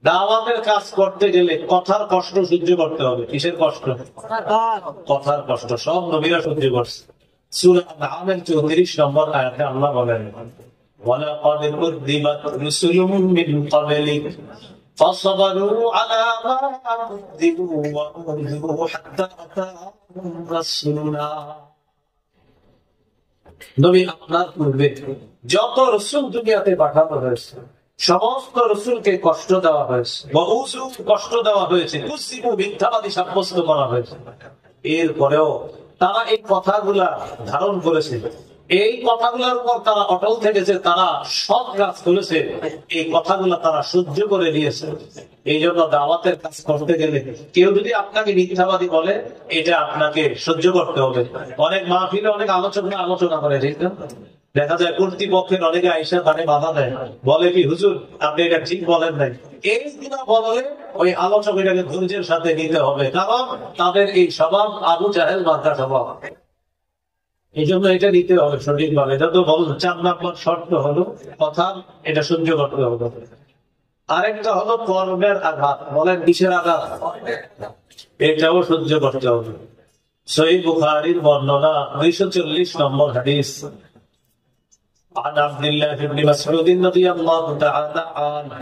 দাওয়াতের কাজ করতে গেলে কথার কষ্ট সহ্য করতে হবে। কিসের কষ্ট? কথার কষ্ট। সব নবীরা সহ্য করছে। সূরা আনআমের 34 নম্বর আয়াতে আল্লাহ বলেন, ওয়ালাকাদ কুযযিবাত রুসুলুম মিন ক্বাবলিক ফাসবারু আলা মা কুযযিবু ওয়া উযিবু হাত্তা আতাহুম রাসূলুনা। নবী আপনার পূর্বে যত রাসূল দুনিয়াতে পাঠানো হয়েছে, সমস্ত রাসূলকে কষ্ট দেওয়া হয়েছে, কষ্ট দেওয়া হয়েছে, কুযযিবু মিথ্যাবাদী সাব্যস্ত করা হয়েছে। এরপরেও তারা এই কথাগুলা ধারণ করেছে, এই কথাগুলোর উপর তারা অটল থেকেছে, তারা সৎ কাজ করেছে, এই কথাগুলা তারা সহ্য করে নিয়েছে। এই জন্য দাওয়াতের কাজ করতে গেলে কেউ যদি আপনাকে মিথ্যাবাদী বলে, এটা আপনাকে সহ্য করতে হবে। অনেক মাহফিলে অনেক আলোচনা করে, ঠিক না? দেখা যায় কর্তৃপক্ষের অনেকে আইসা তাকে বাধা দেয়, বলে কি হুজুর আপনি এটা ঠিক বলেন নাই। এই কিনা বললে ওই আলোচক এটাকে ধৈর্যের সাথে নিতে হবে, কারণ তাদের এই স্বভাব আবু জাহেল মার্কা স্বভাব। এই জন্য এটা নিতে হবে সঠিকভাবে। এটা তো বল 4 নম্বর শর্ত হলো কথা এটা সহ্য করতে হবে। আরেকটা হলো কর্মের আঘাত। বলেন কিসের আঘাত? এটাও সহ্য করতে হবে। সহিহ বুখারীর বর্ণনা 240 নম্বর হাদিস। عن عبد الله بن مسعود رضي الله تعالى عنه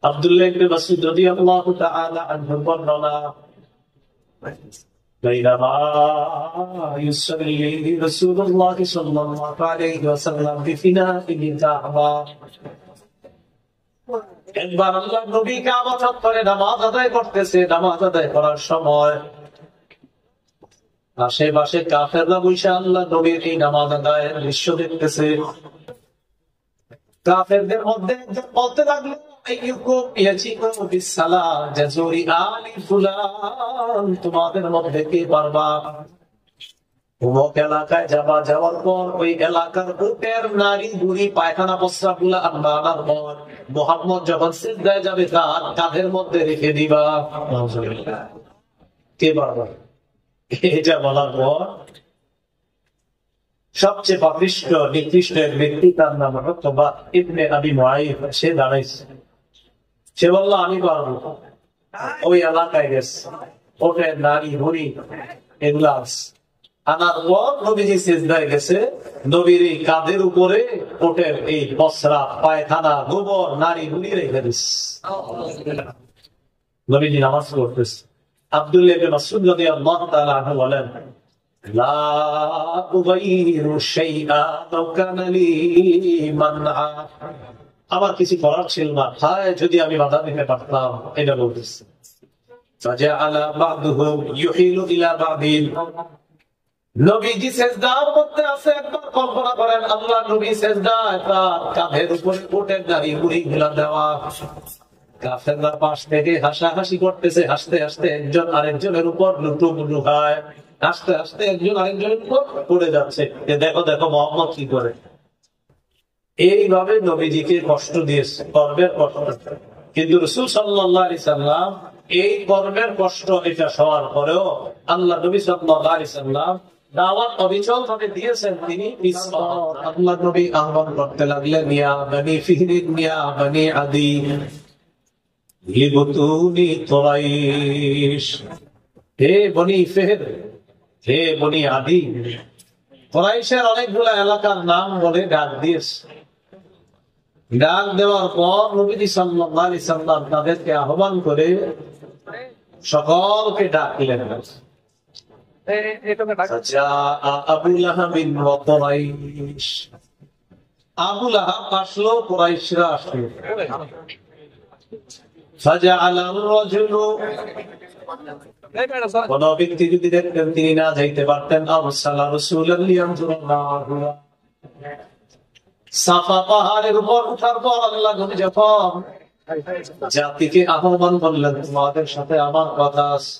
عبد الله بن مسعود رضي الله تعالى عنه বর্ণনা بينما يصلي رسول الله صلى الله عليه وسلم بفناء الكعبة একবার আল্লাহর নবী কাবা চত্বরে নামাজ আদায় করতেছে। নামাজ আদায় করার সময় আশেপাশে কাফেররা বসে আল্লাহ নবীর এই নামাজ আদায়ের দৃশ্য দেখতেছে। কাফেরদের মধ্যে একজন বলতে লাগলো, তোমাদের মধ্যে কে পারবা অমুক এলাকায় যাওয়ার পর ওই এলাকার উটের নারী বুড়ি পায়খানা প্রস্রাব গুলা আনার পর মুহাম্মদ যখন সিজদায় যাবে তার কাঁধের মধ্যে রেখে দিবা। কে পারবা? এটা বলার পর সবচেয়ে পাপিষ্ঠ নিকৃষ্ট ব্যক্তি, তার নাম উকবা ইবনে আবি মুআইদ, সে দাঁড়াইছে। সে বলল আমি পারবো। ওই এলাকায় গেছে, ওকে নারী বুড়ি এগুলা আনার পর নবীজি সিজদায় গেছে। নবীর এই কাঁধের উপরে ওটের এই প্রস্রাব পায়খানা গোবর নারী বুড়ি রেখে দিস। নবীজি নামাজ পড়তেছে। আব্দুল্লাহ ইবনে মাসউদ রাদিয়াল্লাহু তাআলা আনহু বলেন, লা উগাইরু শাইআ লাউ কানা লি মানআ। আমার কিছু করার ছিল না, হায় যদি আমি বাধা দিতে পারতাম। এটা বলতেছে ফাজাআলা বা'দুহুম ইউহিলু ইলা বা'দিন। নবীজি সিজদার মধ্যে আছে। একবার কল্পনা করেন, আল্লাহ নবী সিজদায়, তার কাঁধের উপরে উটের নারী বুড়ি গুলা দেওয়া। কাফেররা পাশ থেকে হাসাহাসি করতেছে। হাসতে হাসতে একজন আরেকজনের উপর লুটুপুটু খায়। হাসতে হাসতে একজন আরেকজনের উপর পড়ে যাচ্ছে। দেখো দেখো মুহাম্মদ কি করে। এইভাবে নবীজিকে কষ্ট দিয়েছে, কর্মের কষ্ট। কিন্তু রাসূল সাল্লাল্লাহু আলাইহি সাল্লাম এই কর্মের কষ্ট এটা সওয়ার পরেও আল্লাহ নবী সাল্লাল্লাহু আলাইহি সাল্লাম দাওয়াত অবিচল ভাবে দিয়েছেন। তিনি আল্লাহ নবী আহ্বান করতে লাগলেন, ইয়া বনি ফিহর ইয়া বনি আদি লিবতুনি কুরাইশ। হে বনি ফিহর, হে বনি আদি। কুরাইশের অনেকগুলো এলাকার নাম বলে ডাক দিয়েছে। ডাক দেওয়ার পর নবী সাল্লাল্লাহু আলাইহি সাল্লাম তাদেরকে আহ্বান করে সকলকে ডাকলেন। আবু লাহাব ওয়া কুরাইশ। আবু লাহাব আসলো, কুরাইশরা আসলো। ফাজাআলা আর-রাজুলু, কোন ব্যক্তি যদি দেখতেন তিনি না যাইতে পারতেন, আরসালা রাসূলান লিয়ানজুরাল্লাহু। সাফা পাহাড়ের উপর উঠার পর আল্লাহ নবী যখন জাতিকে আহ্বান করলেন, তোমাদের সাথে আমার কথা আছে।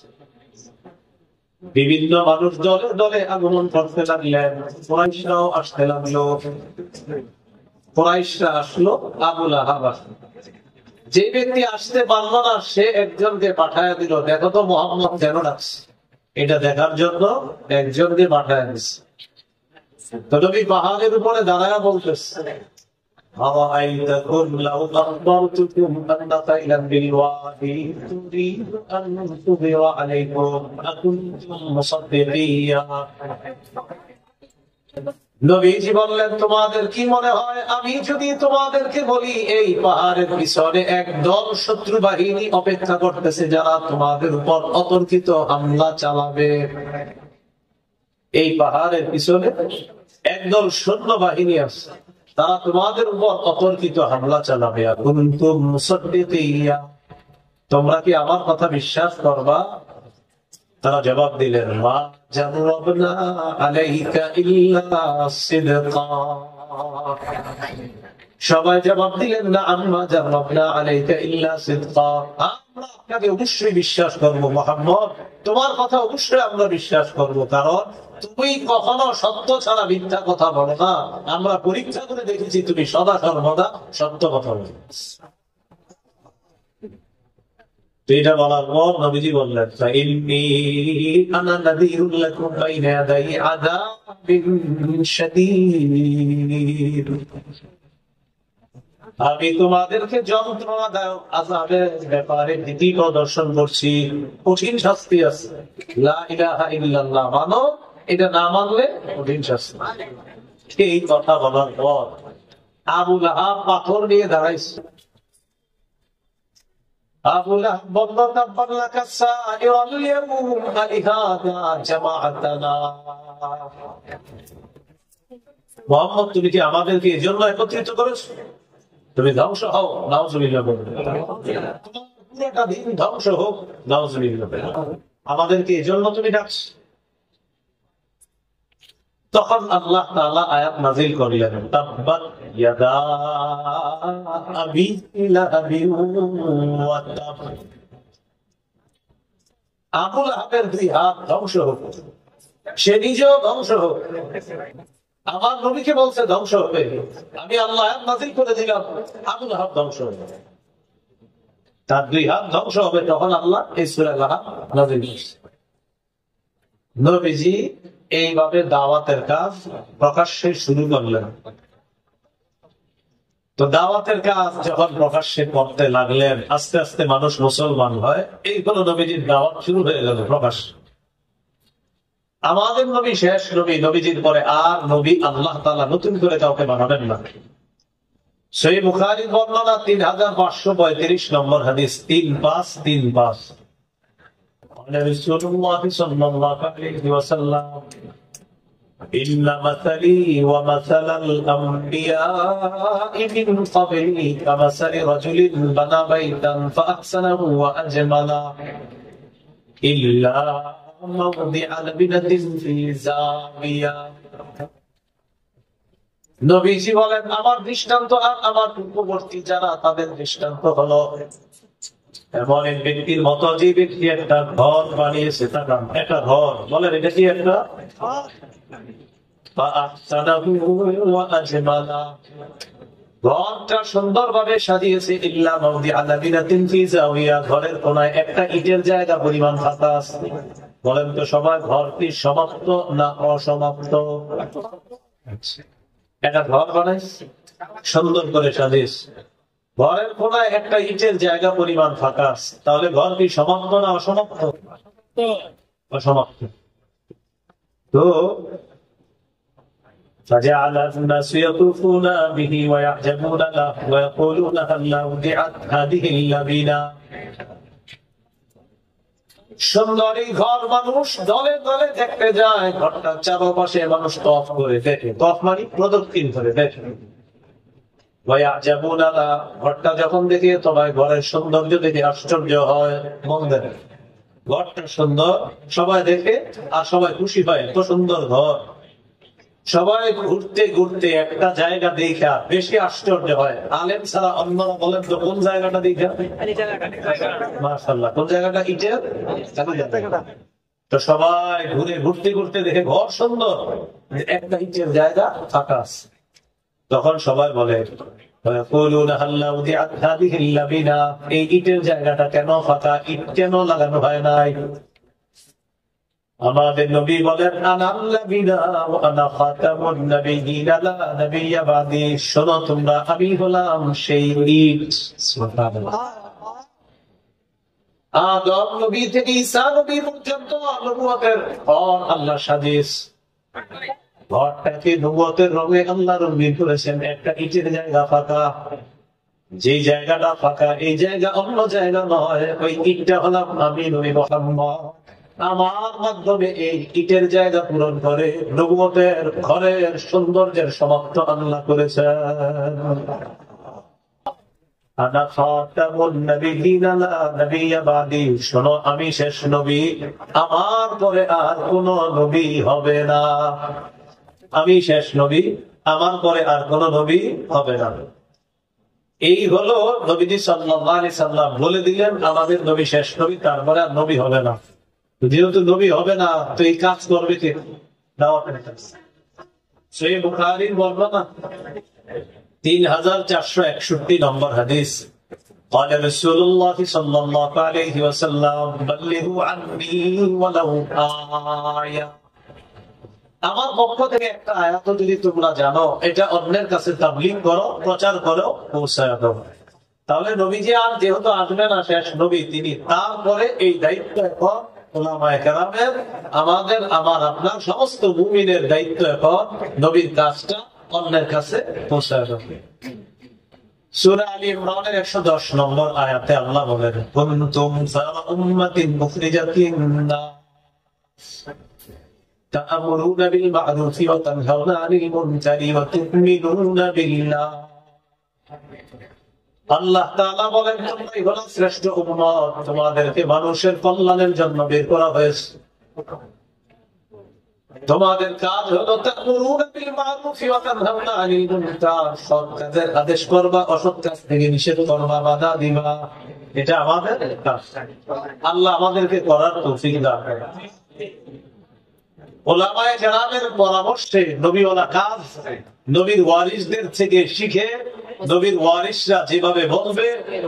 বিভিন্ন মানুষ দলে দলে আগমন করতে লাগলেন। কুরাইশরাও আসতে লাগলো। কুরাইশরা আসলো, আবু লাহাব আসলো। যে ব্যক্তি আসতে পারল না সে একজনকে পাঠায় দিল, দেখো তো মুহাম্মদ কেন ডাকছে। এটা দেখার জন্য একজনকে পাঠায় দিচ্ছে। তো নবী পাহাড়ের উপরে দাঁড়ায় বলতেছে, أرأيتكم لو أخبرتكم أن خيلا بالوادي تريد أن تظهر عليكم أكنتم مصدقيا নবীজি বললেন, তোমাদের কি মনে হয় আমি যদি তোমাদেরকে বলি এই পাহাড়ের পিছনে একদল শত্রু বাহিনী অপেক্ষা করতেছে যারা তোমাদের উপর অতর্কিত হামলা চালাবে? এই পাহাড়ের পিছনে একদল সৈন্য বাহিনী আছে, তারা তোমাদের উপর অতর্কিত হামলা চালাবে। কুনতুম মুসাদ্দিকিয়া, তোমরা কি আমার কথা বিশ্বাস করবা? তারা জবাব দিলেন, মা জাররাবনা আলাইকা ইল্লা সিদকা। সবাই জবাব দিলেন, না আম্মা জাররাবনা আলাইকা ইল্লা সিদকা, আমরা আপনাকে অবশ্যই বিশ্বাস করব মুহাম্মদ, তোমার কথা অবশ্যই আমরা বিশ্বাস করব, কারণ তুমি কখনো সত্য ছাড়া মিথ্যা কথা বলো না। আমরা পরীক্ষা করে দেখেছি তুমি সদা সর্বদা সত্য কথা বলো। এটা বলার পর নবীজি বললেন, ফাইন্নী আনা নাযীরুল লাকুম বাইনা ইয়াদাই আযাবিন শাদীদ, আমি তোমাদেরকে যন্ত্রণাদায়ক আযাবের ব্যাপারে ভীতি প্রদর্শন করছি, কঠিন শাস্তি আছে। লা ইলাহা ইল্লাল্লাহ মানো, এটা না মানলে কঠিন শাস্তি। এই কথা বলার পর আবু লাহাব পাথর নিয়ে দাঁড়াইছে। আবু লাহাব বলল, তাব্বান লাকা সাইরাল ইয়াউম আলিহাদা জামাআতানা, মুহাম্মদ তুমি কি আমাদেরকে এজন্য একত্রিত করেছো? তুমি ধ্বংস হও, নাউজুবিল্লাহ বলবে, পুরোটা দিন ধ্বংস হোক, নাউজুবিল্লাহ, আমাদেরকে এজন্য তুমি ডাকছো? তখন আল্লাহ তাআলা আয়াত নাযিল করলেন, তাব্বাত ইয়াদা আবি লাহাবিন ওয়া তাব, আবু লাহাবের দুই হাত ধ্বংস হোক, সে নিজেও ধ্বংস হোক। আমার নবীকে বলছে ধ্বংস হবে, আমি আল্লাহ আয়াত নাযিল করে দিলাম আবু লাহাব ধ্বংস হবে, তার দুই হাত ধ্বংস হবে। তখন আল্লাহ এই সূরা লাহাব নাযিল করেছে। নবীজি এইভাবে দাওয়াতের কাজ প্রকাশ্যে শুরু করলেন। তো দাওয়াতের কাজ যখন প্রকাশ্যে করতে লাগলেন, আস্তে আস্তে মানুষ মুসলমান হয়। এই হলো নবীজির দাওয়াত শুরু হয়ে গেল প্রকাশ্য। আমাদের নবী শেষ নবী, নবীজির পরে আর নবী আল্লাহ তাআলা নতুন করে কাউকে বানাবেন না। সহিহ বুখারীর বর্ণনা 3535 নম্বর হাদিস, 3535। রাসূলুল্লাহ সাল্লাল্লাহু আলাইহি ওয়াসাল্লাম, ইন্না মাসালি ওয়া মাসালাল আমবিয়া'i মিন ক্বাবলি কামাসালি রাজুলিন বানা বাইতান ফাআহসানাহু ওয়া আজমালা ইল্লা মাওদিআ লাবিনাতিন ফি যাবিয়া। নবীজি বলেন, আমার দৃষ্টান্ত আর আমার পূর্ববর্তী যারা, তাদের দৃষ্টান্ত হলো এমন এক ব্যক্তির মতো যে ব্যক্তি একটা ঘর বানিয়েছে। তাকান, একটা ঘর, বলেন এটা কি একটা? ঘরটা সুন্দরভাবে সাজিয়েছে, ইল্লা মাওদিআ লাবিনাতিন ফি যাবিয়া, ঘরের কোনায় একটা ইটের জায়গা পরিমাণ ফাঁকা আছে। বলেন তো সবাই, ঘরটি সমাপ্ত না অসমাপ্ত? একটা ঘর বানাইছে, সুন্দর করে সাজিয়েছে, ঘরের কোনায় একটা ইটের জায়গা পরিমাণ ফাঁকা আছে, তাহলে ঘর কি সমাপ্ত না অসমাপ্ত? অসমাপ্ত। তো فجعل الناس يطوفون به ويعجبون له ويقولون هل وضعت هذه اللبنة। সুন্দরী ঘর মানুষ দলে দলে দেখতে যায়, ঘরটার চারপাশে মানুষ তফ করে দেখে, তফ মানে প্রদক্ষিণ করে দেখে। ঘরটা যখন দেখে সবাই ঘরের সৌন্দর্য দেখে আশ্চর্য হয়, মন দেখে ঘরটা সুন্দর, সবাই দেখে আর সবাই খুশি হয়, এত সুন্দর ঘর। সবাই ঘুরতে ঘুরতে একটা জায়গা দেখা বেশি আশ্চর্য হয়। আলেম ছাড়া অন্যরা বলেন তো কোন জায়গাটা দেখা? মাশাআল্লাহ, কোন জায়গাটা? ইটের। তো সবাই ঘুরে ঘুরতে ঘুরতে দেখে ঘর সুন্দর, একটা ইটের জায়গা ফাঁকা আছে। তখন সবাই বলে, এই ইটের জায়গাটা কেন ফাঁকা, ইট কেন লাগানো হয় নাই? আমাদের নবী বলেন আনাল নবিয়্যিনা ওয়া আনা খাতামুন নাবিয়্যিনা লা নাবিয়্যা বাদি। শোনো তোমরা, আমি হলাম সেই ঈদ। সুবহানাল্লাহ। আদম নবী থেকে ঈসা নবী পর্যন্ত নবুয়তের পর আল্লাহ সাজিয়েছে। ঘরটাকে নবুয়তের রঙে আল্লাহ রঙিন করেছেন। একটা ইটের জায়গা ফাঁকা, যে জায়গাটা ফাঁকা এই জায়গা অন্য জায়গা নয়, ওই ইটটা হলাম আমি নবী মুহাম্মদ। আমার মাধ্যমে এই ইটের জায়গা পূরণ করে নবুয়তের ঘরের সৌন্দর্যের সমাপ্ত আল্লাহ করেছেন। আনা খাতামুন নাবিয়্যিনা লা নাবিয়্যা বাদি। শোনো, আমি শেষ নবী, আমার পরে আর কোন নবী হবে না। আমি শেষ নবী, আমার পরে আর কোন নবী হবে না। এই হলো নবীজি সাল্লাল্লাহু আলাইহি সাল্লাম বলে দিলেন আমাদের নবী শেষ নবী, তারপরে আর নবী হবে না। যেহেতু নবী হবে না, তো এই কাজ করবে কে? দাওয়াতের কাজ। সহিহ বুখারীর বর্ণনা 3461 নম্বর হাদিস। قال رسول الله صلى الله عليه وسلم بلغوا عني ولو آية। আমার পক্ষ থেকে একটা আয়াত যদি তোমরা জানো, এটা অন্যের কাছে তাবলীগ করো, প্রচার করো, পৌঁছায় দাও। তাহলে নবীজি আর যেহেতু আসবে না, শেষ নবী তিনি, তারপরে এই দায়িত্ব এখন উলামায়ে কেরামের, আমাদের, আমার, আপনার সমস্ত মুমিনের দায়িত্ব এখন নবীর কাজটা অন্যের কাছে পৌঁছায় দাও। সূরা আলী ইমরানের 110 নম্বর আয়াতে আল্লাহ বলেন কুনতুম খায়রা উম্মাতিন মুখরিজাতিন নাস তা'মুরুনা বিল মা'রুফি ওয়া তানহাউনা আনিল মুনকারি ওয়া তু'মিনুনা বিল্লাহ। আল্লাহ তাআলা বলেন তোমরাই হলো শ্রেষ্ঠ উম্মত, তোমাদেরকে মানুষের কল্যাণের জন্য বের করা হয়েছে। তোমাদের কাজ হলো তা'মুরুনা বিল মা'রুফি ওয়া তানহাউনা আনিল মুনকার, সৎ কাজের আদেশ করবা, অসৎ কাজ থেকে নিষেধ করবা, বাধা দিবা। এটা আমাদের কাজ। আল্লাহ আমাদেরকে করার তৌফিক দান করেন। উলামায়ে কেরামের পরামর্শে নবীওয়ালা কাজ নবীর ওয়ারিসদের থেকে শিখে, নবীর ওয়ারিসরা যেভাবে বলবে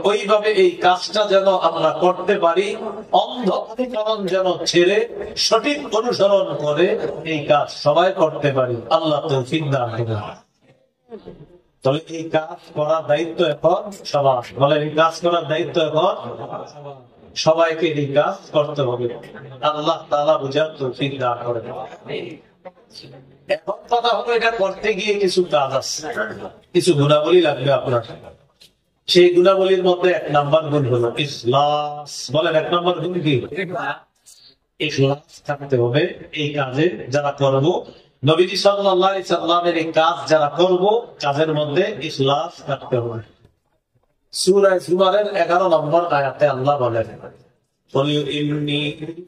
ওইভাবে এই কাজটা যেন আমরা করতে পারি, অন্ধ অনুসরণ যেন ছেড়ে সঠিক অনুসরণ করে এই কাজ সবাই করতে পারি। আল্লাহ তৌফিক দান করুন। তবে এই কাজ করার দায়িত্ব এখন সবার, বলে এই কাজ করার দায়িত্ব এখন সবাইকে এই কাজ করতে হবে। আল্লাহ তাআলা বুঝার তৌফিক দান করেন। এখন কথা হলো, এটা করতে গিয়ে কিছু কাজ আছে, কিছু গুণাবলী লাগবে আপনার। সেই গুণাবলীর মধ্যে 1 নম্বর গুণ হলো ইখলাস। বলেন 1 নম্বর গুণ কি? ইখলাস থাকতে হবে এই কাজে যারা করব। নবীজি সাল্লাল্লাহু আলাইহি সাল্লামের এই কাজ যারা করব, কাজের মধ্যে ইখলাস থাকতে হবে। সূরা জুমারের 11 নম্বর আয়াতে আল্লাহ বলেন قل إني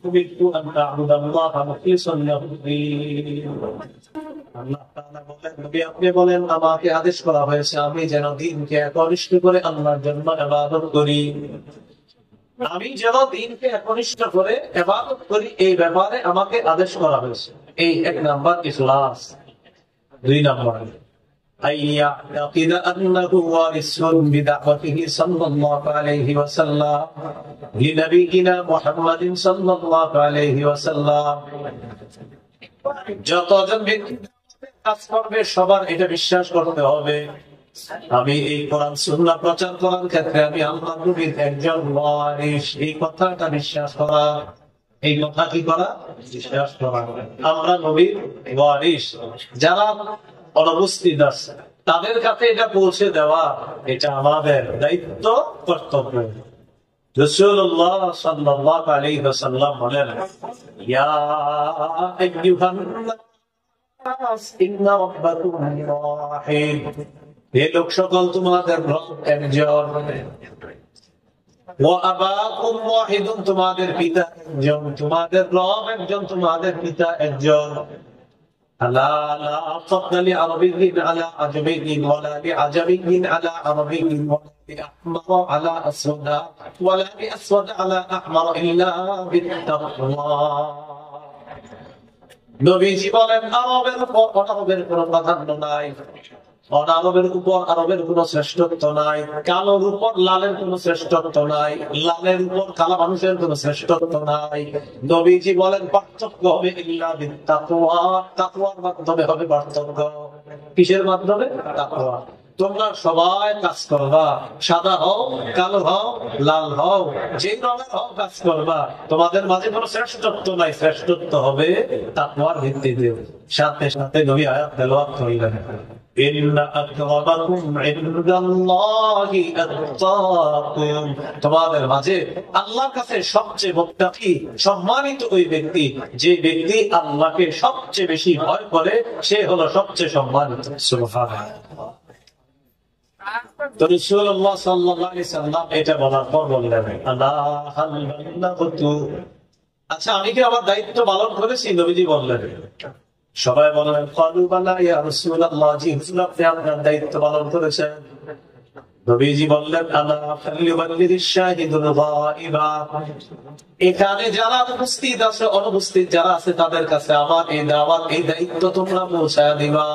أمرت أن أعبد الله مخلصا له الدين। আল্লাহ তাআলা বলেন, নবী আপনি বলেন আমাকে আদেশ করা হয়েছে আমি যেন দ্বীনকে একনিষ্ঠ করে আল্লাহর জন্য ইবাদত করি। আমি যেন দ্বীনকে একনিষ্ঠ করে ইবাদত করি, এই ব্যাপারে আমাকে আদেশ করা হয়েছে। এই 1 নাম্বার ইখলাস। 2 নাম্বার أن يعتقد أنه وارث بدعوته صلى الله عليه وسلم لنبينا محمد صلى الله عليه وسلم। যতজন ব্যক্তি কাজ করবে সবার এটা বিশ্বাস করতে হবে, আমি এই কোরআন সুন্নাহ প্রচার করার ক্ষেত্রে আমি আল্লাহর নবীর একজন ওয়ারিস। এই কথাটা বিশ্বাস করা, এই কথা কি করা? বিশ্বাস করা। আমরা নবীর ওয়ারিস। যারা অনুপস্থিত আছে তাদের কাছে এটা পৌঁছে দেওয়া, এটা আমাদের দায়িত্ব, কর্তব্য। রাসূলুল্লাহ সাল্লাল্লাহু আলাইহি ওয়াসাল্লাম বলেন ইয়া আইয়ুহান নাস ইন্না রাব্বাকুম ওয়াহিদ। হে লোক সকল, তোমাদের রব একজন। ওয়া আবাকুম ওয়াহিদুন, তোমাদের পিতা একজন। তোমাদের রব একজন, তোমাদের পিতা একজন। ألا لا فضل لعربي على عجمي ولا لعجمي على عربي ولا لأحمر على أسود ولا لأسود على أحمر إلا بالتقوى। নবীজি বলেন আরবের উপর অনারবের কোনো প্রাধান্য নাই, অনারবের উপর আরবের কোন শ্রেষ্ঠত্ব নাই, কালোর উপর লালের কোন শ্রেষ্ঠত্ব নাই, লালের উপর কালা মানুষের কোন শ্রেষ্ঠত্ব নাই। নবীজি বলেন পার্থক্য হবে ইল্লা বিত্তাকওয়া, তাকওয়ার মাধ্যমে হবে পার্থক্য। কিসের মাধ্যমে? তাকওয়া। তোমরা সবাই কাজ করবা, সাদা হও, কালো হও, লাল হও, যে রঙের হও কাজ করবা, তোমাদের মাঝে কোনো শ্রেষ্ঠত্ব নাই, শ্রেষ্ঠত্ব হবে তাকওয়ার ভিত্তিতে। সাথে সাথে নবী আয়াত তেলাওয়াত করলেন, ইন্না আকরামাকুম ইনদাল্লাহি আতকাকুম, তোমাদের মাঝে আল্লাহর কাছে সবচেয়ে মুত্তাকি সম্মানিত ওই ব্যক্তি, যে ব্যক্তি আল্লাহকে সবচেয়ে বেশি ভয় করে, সে হলো সবচেয়ে সম্মানিত। সুবহানাল্লাহ। তো রাসূলুল্লাহ সাল্লাল্লাহু আলাইহি সাল্লাম এটা বলার পর বললেন, আলা হাল বাল্লাগতু, আচ্ছা আমি কি আমার দায়িত্ব পালন করেছি? নবীজি বললেন। সবাই বললেন ক্বালু বালা ইয়া রাসূলুল্লাহ, জি হুজুর আপনি আপনার দায়িত্ব পালন করেছেন। নবীজি বললেন, আলা ফালিয়ুবাল্লিগিশ শাহিদুল গায়বা, এখানে যারা উপস্থিত আছে অনুপস্থিত যারা আছে তাদের কাছে আমার এই দাওয়াত, এই দায়িত্ব তোমরা পৌঁছায় দিবা।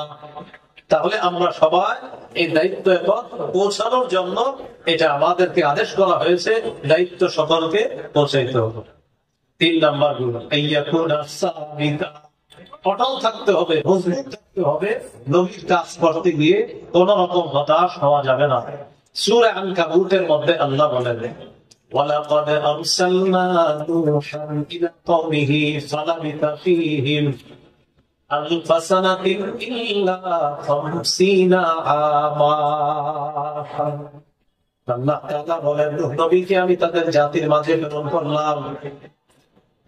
তাহলে আমরা সবাই এই দায়িত্ব এখন পৌঁছানোর জন্য এটা আমাদেরকে আদেশ করা হয়েছে, দায়িত্ব সকলকে পৌঁছাইতে হবে। 3 নাম্বার গুণ, আইয়াকুনা সাবিতা, অটল থাকতে হবে, মজবুত থাকতে হবে। নবীর কাজ করতে গিয়ে কোন রকম হতাশ হওয়া যাবে না। সূরা আনকাবুতের মধ্যে আল্লাহ বলেন, ওয়ালাকাদ আরসালনা নূহান ইলা কওমিহি ফালাবিথা ফীহিম আলফা সানাতিন ইল্লা 50 আমা। আল্লাহ তাআলা বলেন, নবীকে আমি তাদের জাতির মাঝে প্রেরণ করলাম।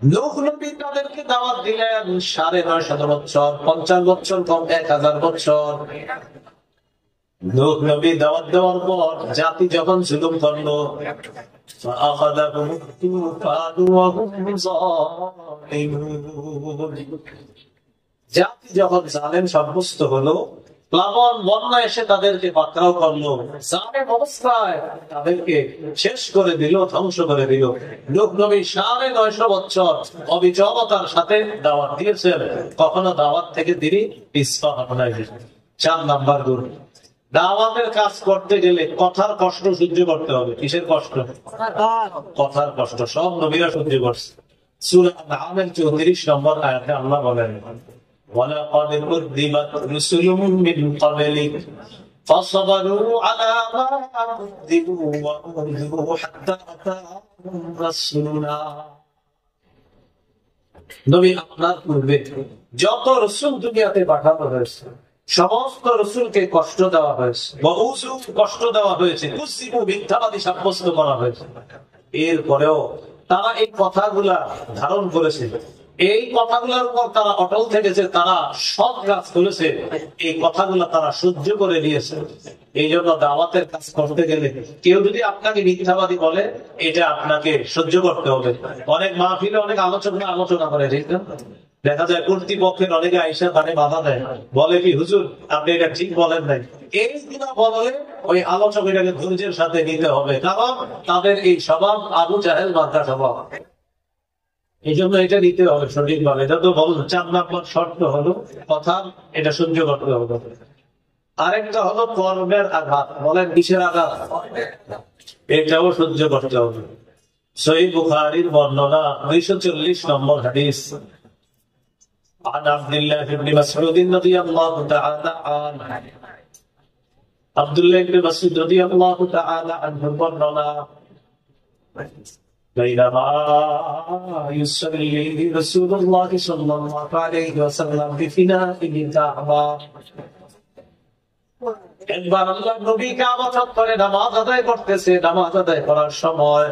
নূহ নবী তাদেরকে দাওয়াত দিলেন 950 বছর, 50 বছর কম 1000 বছর। নূহ নবী দাওয়াত দেওয়ার পর জাতি যখন জুলুম করলো, فأخذهم الطوفان وهم ظالمون, জাতি যখন জালেম সাব্যস্ত হলো, প্লাবন বন্যা এসে তাদেরকে পাকড়াও করলো, জালেম অবস্থায় তাদেরকে শেষ করে দিল, ধ্বংস করে দিল। নূহ নবী 950 বছর অবিচলতার সাথে দাওয়াত দিয়েছেন, কখনো দাওয়াত থেকে তিনি পিছপা হন নাই। 4 নাম্বার গুণ, দাওয়াতের কাজ করতে গেলে কথার কষ্ট সহ্য করতে হবে। কিসের কষ্ট? কথার কষ্ট। সব নবীরা সহ্য করছে। সূরা আন-নাহলের 34 নম্বর আয়াতে আল্লাহ বলেন, ওয়ালাকাদ কুযযিবাত রুসুলুম মিন ক্বাবলিক ফাসবারু আলা মা কুযযিবু ওয়া উযিবু হাত্তা আতাহুম রাসূলুনা। নবী আপনার পূর্বে যত রাসূল দুনিয়াতে পাঠানো হয়েছে, সমস্ত রাসূলকে কষ্ট দেওয়া হয়েছে, বহু কষ্ট দেওয়া হয়েছে, কুযযিবু মিথ্যাবাদী সাব্যস্ত করা হয়েছে। এরপরেও তারা এই কথাগুলা ধারণ করেছে, এই কথাগুলোর উপর তারা অটল থেকেছে, তারা সৎ কাজ করেছে, এই কথাগুলো তারা সহ্য করে নিয়েছে। এই জন্য দাওয়াতের কাজ করতে গেলে কেউ যদি আপনাকে মিথ্যাবাদী বলে, এটা আপনাকে সহ্য করতে হবে। অনেক মাহফিলে অনেক আলোচনা করে, ঠিক না? দেখা যায় কর্তৃপক্ষের অনেকে আইসা তাকে বাধা দেয়, বলে কি হুজুর আপনি এটা ঠিক বলেন নাই। এইগুলা বললে ওই আলোচক এটাকে ধৈর্যের সাথে নিতে হবে, কারণ তাদের এই স্বভাব আবু জাহেল মার্কা স্বভাব। এই জন্য এটা নিতে হবে সঠিকভাবে। এটা তো বল 4 নম্বর শর্ত হলো কথা, এটা সহ্য করতে হবে। আরেকটা হলো কর্মের আঘাত। বলেন কিসের আঘাত? এটাও সহ্য করতে হবে। সহিহ বুখারীর বর্ণনা 240 নম্বর হাদিস, عن عبد الله بن مسعود رضي الله تعالى عنه, عبد الله بن مسعود رضي الله تعالى عنه বর্ণনা, بينما يصلي رسول الله صلى الله عليه وسلم بفناء الكعبة, একবার আল্লাহ নবী কাবা চত্বরে নামাজ আদায় করতেছে। নামাজ আদায় করার সময়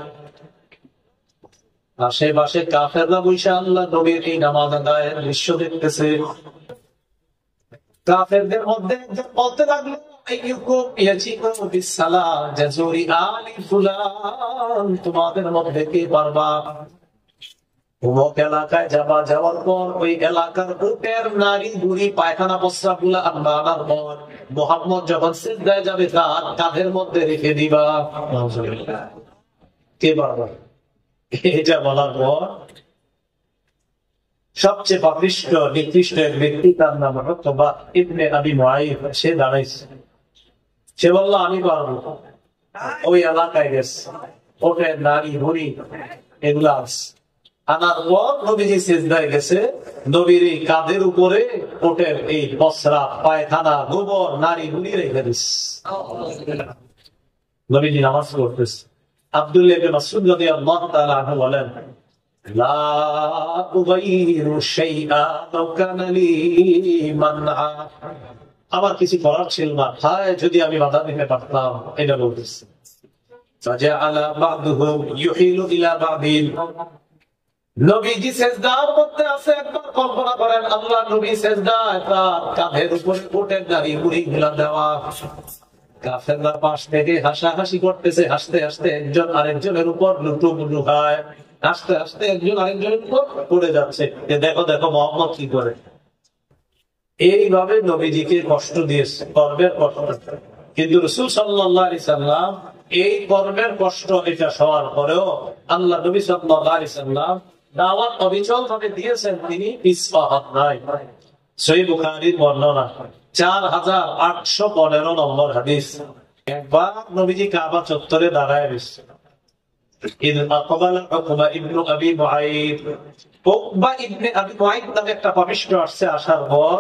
আশেপাশে কাফেররা বসে আল্লাহ নবীর এই নামাজ আদায়ের দৃশ্য দেখতেছে। কাফেরদের মধ্যে একজন বলতে লাগলো, তোমাদের মধ্যে কে পারবা অমুক এলাকায় যাবা, যাওয়ার পর ওই এলাকার উটের নারী বুড়ি পায়খানা প্রস্রাব গুলা আনার পর মুহাম্মদ যখন সিজদায় যাবে তার কাঁধের মধ্যে রেখে দিবা। কে পারবা? এটা বলার পর সবচেয়ে পাপিষ্ঠ নিকৃষ্ট এক ব্যক্তি, তার নাম উকবা ইবনে আবি মুআইদ। সে দাঁড়াইছে, সে বলল আমি পারবো। ওই এলাকায় গেছে, ওঠে নারী বুড়ি এগুলা আছে। আনার পর নবীজি সিজদায় গেছে, নবীর এই কাঁধের উপরে ওটের এই পসরা, পায়খানা, গোবর, নারী বুড়ি রেখে দিস। নবীজি নামাজ পড়তেছে। আব্দুল্লাহ ইবনে মাসউদ রাদিয়াল্লাহু তাআলা আনহু বলেন, লা উগাইরু শাইআ লাউ কানা লি মানআ। আমার কিছু করার ছিল না, হায় যদি আমি বাধা দিতে পারতাম। এটা বলতেছে। ফাজাআলা বা'দুহুম ইউহিলু ইলা বা'দিন। নবীজি সিজদার মধ্যে আছে, একবার কল্পনা করেন আল্লাহ নবী সিজদায়, তার কাঁধের উপরে উটের নারী বুড়ি গুলা দেওয়া। কাফেররা পাশ থেকে হাসাহাসি করতেছে, হাসতে হাসতে একজন আরেকজনের উপর লুটুপুটু খায়, হাসতে হাসতে একজন আরেকজনের উপর পড়ে যাচ্ছে। দেখো দেখো মোহাম্মদ কি করে। এইভাবে নবীজিকে কষ্ট দিয়েছে, কর্মের কষ্ট। কিন্তু রাসূল সাল্লাল্লাহু আলাইহি সাল্লাম এই কর্মের কষ্ট এটা সবার পরেও আল্লাহ নবী সাল্লাল্লাহু আলাইহি সাল্লাম দাওয়াত অবিচল ভাবে দিয়েছেন, তিনি পিছপা হন নাই। সহিহ বুখারীর বর্ণনা 4815 নম্বর হাদিস। একবার নবীজি কাবা চত্বরে দাঁড়ায় রয়েছে। ইদ আকবাল উকবা ইবনে আবি মুআইদ। উকবা ইবনে আবি মুআইদ নামে একটা পাপিষ্ঠ আসছে। আসার পর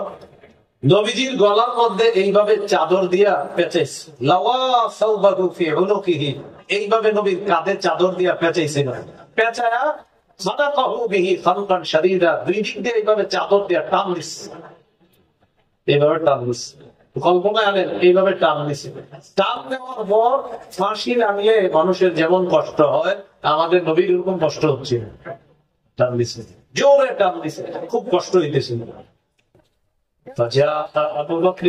নবীজির গলার মধ্যে এইভাবে চাদর দিয়া পেঁচাইছে। লাওয়া সাওবাহু ফি উনুকিহি। এইভাবে নবীর কাঁধে চাদর দিয়া পেঁচাইছে। পেঁচায়া সাদাকাহু বিহি খালকান শাদীদা। দুই দিক দিয়ে এইভাবে চাদর দিয়া টান দিছে। এইভাবে টান দিছে। কল্পনা আনেন, এইভাবে টান দিছে। টান দেওয়ার পর ফাঁসি লাগলে মানুষের যেমন কষ্ট হয়, আমাদের নবীর এরকম কষ্ট হচ্ছে। টান দিছে, জোরে টান দিছে, খুব কষ্ট হইতেছিল। ফাজা আবু বকর